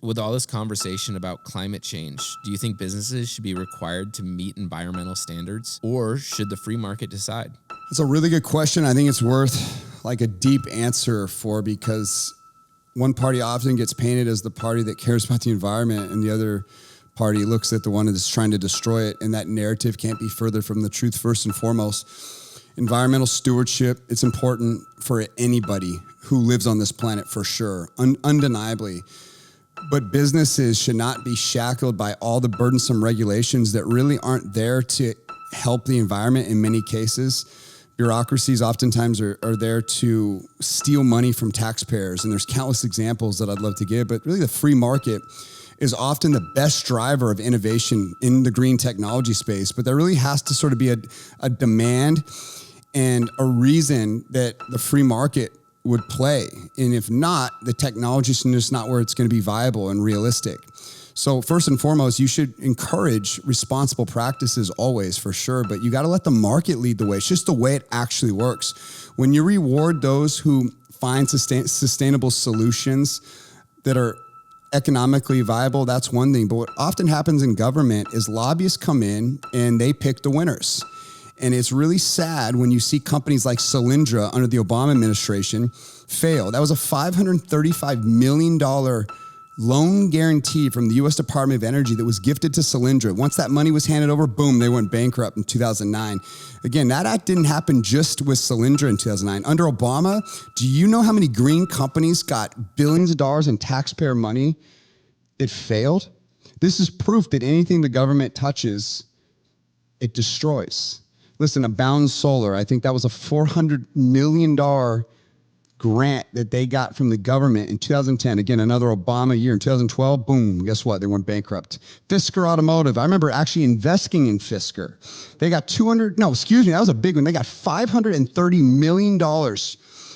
With all this conversation about climate change, do you think businesses should be required to meet environmental standards, or should the free market decide? It's a really good question. I think it's worth like a deep answer for, because one party often gets painted as the party that cares about the environment, and the other party looks at the one that's trying to destroy it. And that narrative can't be further from the truth. First and foremost, environmental stewardship, it's important for anybody who lives on this planet, for sure, undeniably. But businesses should not be shackled by all the burdensome regulations that really aren't there to help the environment in many cases. Bureaucracies oftentimes are there to steal money from taxpayers, and there's countless examples that I'd love to give, but really the free market is often the best driver of innovation in the green technology space. But there really has to sort of be a demand and a reason that the free market would play. And if not, the technology is just not where it's going to be viable and realistic. So first and foremost, you should encourage responsible practices always, for sure, but you got to let the market lead the way. It's just the way it actually works. When you reward those who find sustainable solutions that are economically viable, that's one thing. But what often happens in government is lobbyists come in and they pick the winners. And it's really sad when you see companies like Solyndra under the Obama administration fail. That was a $535 million loan guarantee from the U.S. Department of Energy that was gifted to Solyndra. Once that money was handed over, boom, they went bankrupt in 2009. Again, that act didn't happen just with Solyndra in 2009. Under Obama, do you know how many green companies got billions of dollars in taxpayer money that failed? This is proof that anything the government touches, it destroys. Listen, Abound Solar, I think that was a $400 million grant that they got from the government in 2010. Again, another Obama year. In 2012, boom, guess what? They went bankrupt. Fisker Automotive, I remember actually investing in Fisker. They got that was a big one. They got $530 million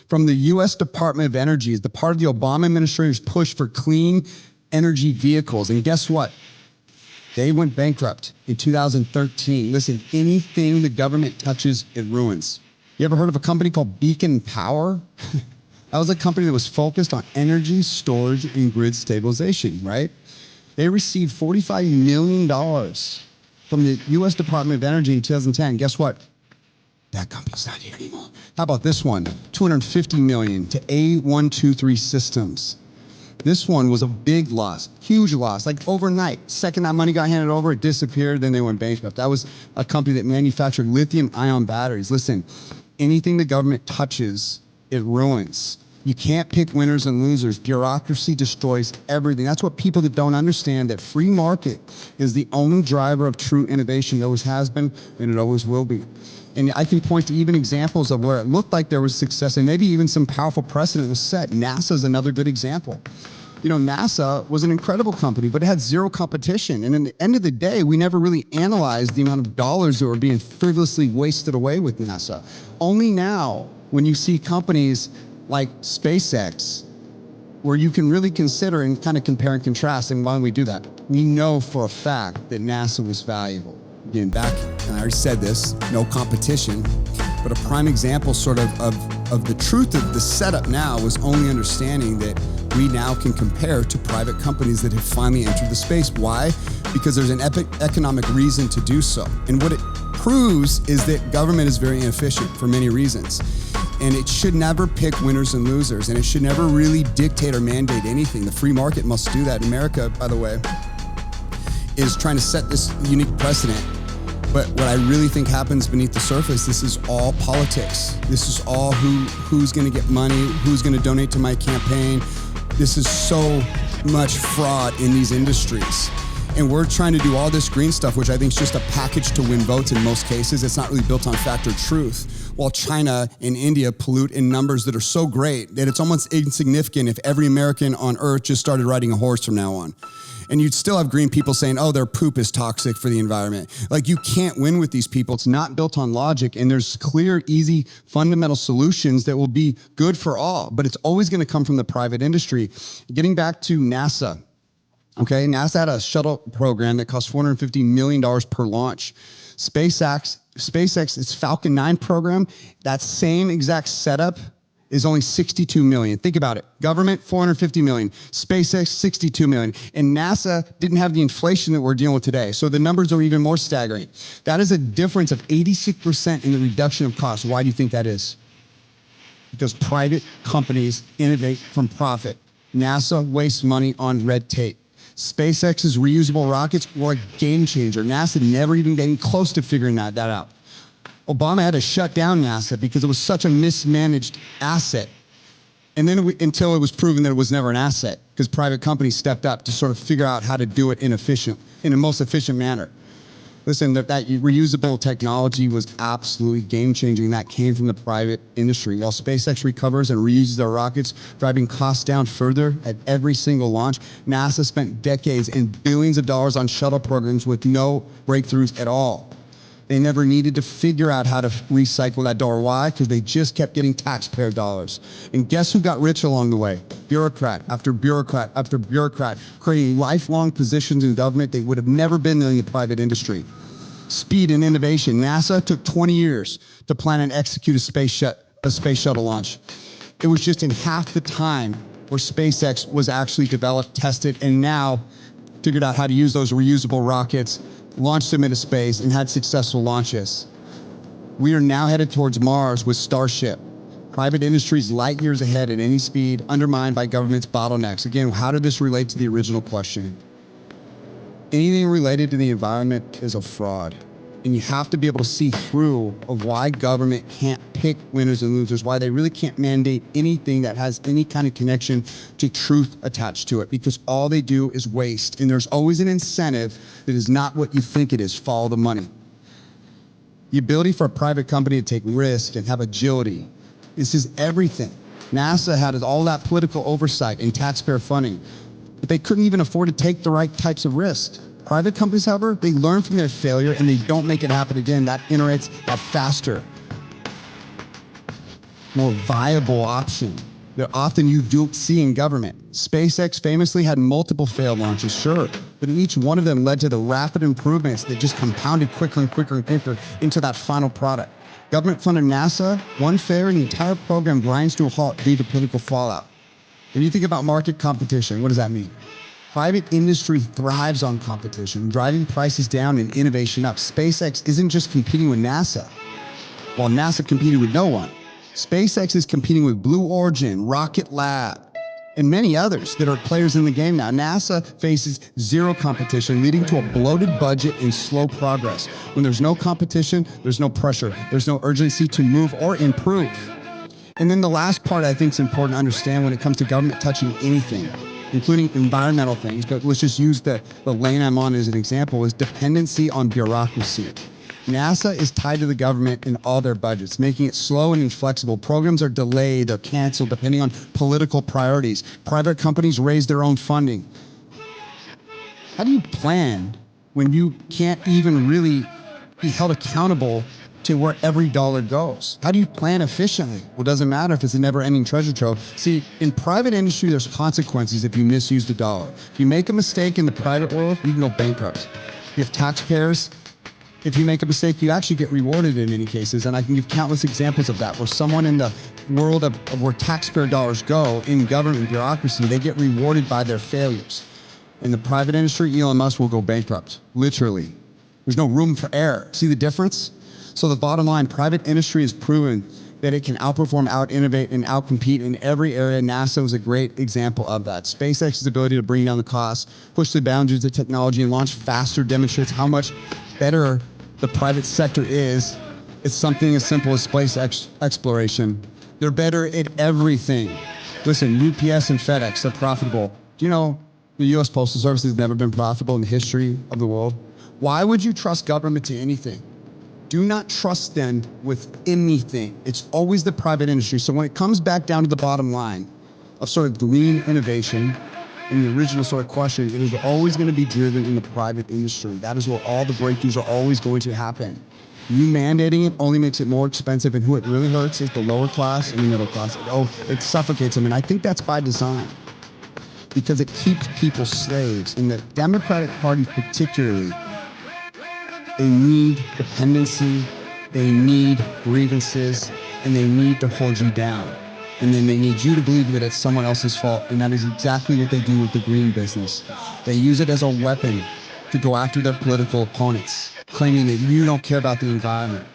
from the U.S. Department of Energy as the part of the Obama administration's push for clean energy vehicles. And guess what? They went bankrupt in 2013. Listen, anything the government touches, it ruins. You ever heard of a company called Beacon Power? That was a company that was focused on energy storage and grid stabilization, right? They received $45 million from the U.S. Department of Energy in 2010. Guess what? That company's not here anymore. How about this one? $250 million to A123 Systems. This one was a big loss, huge loss, like overnight. Second that money got handed over, it disappeared, then they went bankrupt. That was a company that manufactured lithium-ion batteries. Listen, anything the government touches, it ruins. You can't pick winners and losers. Bureaucracy destroys everything. That's what people that don't understand, that free market is the only driver of true innovation. It always has been, and it always will be. And I can point to even examples of where it looked like there was success, and maybe even some powerful precedent was set. NASA is another good example. You know, NASA was an incredible company, but it had zero competition. And in the end of the day, we never really analyzed the amount of dollars that were being frivolously wasted away with NASA. Only now, when you see companies like SpaceX, where you can really consider and kind of compare and contrast, and why don't we do that? We know for a fact that NASA was valuable. Again, back, and I already said this, no competition, but a prime example sort of the truth of the setup now was only understanding that we now can compare to private companies that have finally entered the space. Why? Because there's an economic reason to do so. And what it proves is that government is very inefficient for many reasons. And it should never pick winners and losers, and it should never really dictate or mandate anything. The free market must do that. America, by the way, is trying to set this unique precedent. But what I really think happens beneath the surface, this is all politics. This is all who's gonna get money, who's gonna donate to my campaign. This is so much fraud in these industries. And we're trying to do all this green stuff, which I think is just a package to win votes in most cases. It's not really built on fact or truth. While China and India pollute in numbers that are so great that it's almost insignificant if every American on earth just started riding a horse from now on. And you'd still have green people saying, oh, their poop is toxic for the environment. Like, you can't win with these people. It's not built on logic, and there's clear, easy, fundamental solutions that will be good for all, but it's always gonna come from the private industry. Getting back to NASA, okay, NASA had a shuttle program that cost $450 million per launch. SpaceX, its Falcon 9 program, that same exact setup is only 62 million. Think about it. Government, 450 million. SpaceX, 62 million. And NASA didn't have the inflation that we're dealing with today. So the numbers are even more staggering. That is a difference of 86% in the reduction of costs. Why do you think that is? Because private companies innovate from profit. NASA wastes money on red tape. SpaceX's reusable rockets were a game changer. NASA never even getting close to figuring that out. Obama had to shut down NASA because it was such a mismanaged asset. And then until it was proven that it was never an asset, because private companies stepped up to sort of figure out how to do it in a most efficient manner. Listen, that reusable technology was absolutely game-changing. That came from the private industry. While SpaceX recovers and reuses their rockets, driving costs down further at every single launch, NASA spent decades and billions of dollars on shuttle programs with no breakthroughs at all. They never needed to figure out how to recycle that dollar. Why? Because they just kept getting taxpayer dollars. And guess who got rich along the way? Bureaucrat after bureaucrat after bureaucrat, creating lifelong positions in government they would have never been in the private industry. Speed and innovation. NASA took 20 years to plan and execute a space shuttle launch. It was just in half the time where SpaceX was actually developed, tested, and now figured out how to use those reusable rockets, launched them into space, and had successful launches. We are now headed towards Mars with Starship. Private industry's light years ahead at any speed, undermined by government's bottlenecks. Again, how did this relate to the original question? Anything related to the environment is a fraud. And you have to be able to see through of why government can't pick winners and losers, why they really can't mandate anything that has any kind of connection to truth attached to it, because all they do is waste. And there's always an incentive that is not what you think it is. Follow the money. The ability for a private company to take risk and have agility. This is everything. NASA had all that political oversight and taxpayer funding, but they couldn't even afford to take the right types of risks. Private companies, however, they learn from their failure and they don't make it happen again. That generates a faster, more viable option that often you don't see in government. SpaceX famously had multiple failed launches, sure, but each one of them led to the rapid improvements that just compounded quicker and quicker and quicker into that final product. Government-funded NASA, one failure and the entire program grinds to a halt due to political fallout. When you think about market competition, what does that mean? Private industry thrives on competition, driving prices down and innovation up. SpaceX isn't just competing with NASA, while NASA competed with no one. SpaceX is competing with Blue Origin, Rocket Lab, and many others that are players in the game now. NASA faces zero competition, leading to a bloated budget and slow progress. When there's no competition, there's no pressure. There's no urgency to move or improve. And then the last part I think is important to understand when it comes to government touching anything, including environmental things, but let's just use the lane I'm on as an example, is dependency on bureaucracy. NASA is tied to the government in all their budgets, making it slow and inflexible. Programs are delayed or canceled depending on political priorities. Private companies raise their own funding. How do you plan when you can't even really be held accountable to where every dollar goes? How do you plan efficiently? Well, it doesn't matter if it's a never-ending treasure trove. See, in private industry, there's consequences if you misuse the dollar. If you make a mistake in the private world, you can go bankrupt. You have taxpayers. If you make a mistake, you actually get rewarded in many cases. And I can give countless examples of that, where someone in the world of where taxpayer dollars go in government bureaucracy, they get rewarded by their failures. In the private industry, Elon Musk will go bankrupt, literally. There's no room for error. See the difference? So the bottom line, private industry has proven that it can outperform, out-innovate, and out-compete in every area. NASA was a great example of that. SpaceX's ability to bring down the costs, push the boundaries of technology, and launch faster demonstrates how much better the private sector is. It's something as simple as space exploration. They're better at everything. Listen, UPS and FedEx are profitable. Do you know the U.S. Postal Service has never been profitable in the history of the world? Why would you trust government to anything? Do not trust them with anything. It's always the private industry. So when it comes back down to the bottom line of sort of green innovation and the original sort of question, it is always going to be driven in the private industry. That is where all the breakthroughs are always going to happen. You mandating it only makes it more expensive, and who it really hurts is the lower class and the middle class. It suffocates them, and I think that's by design, because it keeps people slaves. And the Democratic Party particularly, they need dependency, they need grievances, and they need to hold you down. And then they need you to believe that it's someone else's fault. And that is exactly what they do with the green business. They use it as a weapon to go after their political opponents, claiming that you don't care about the environment.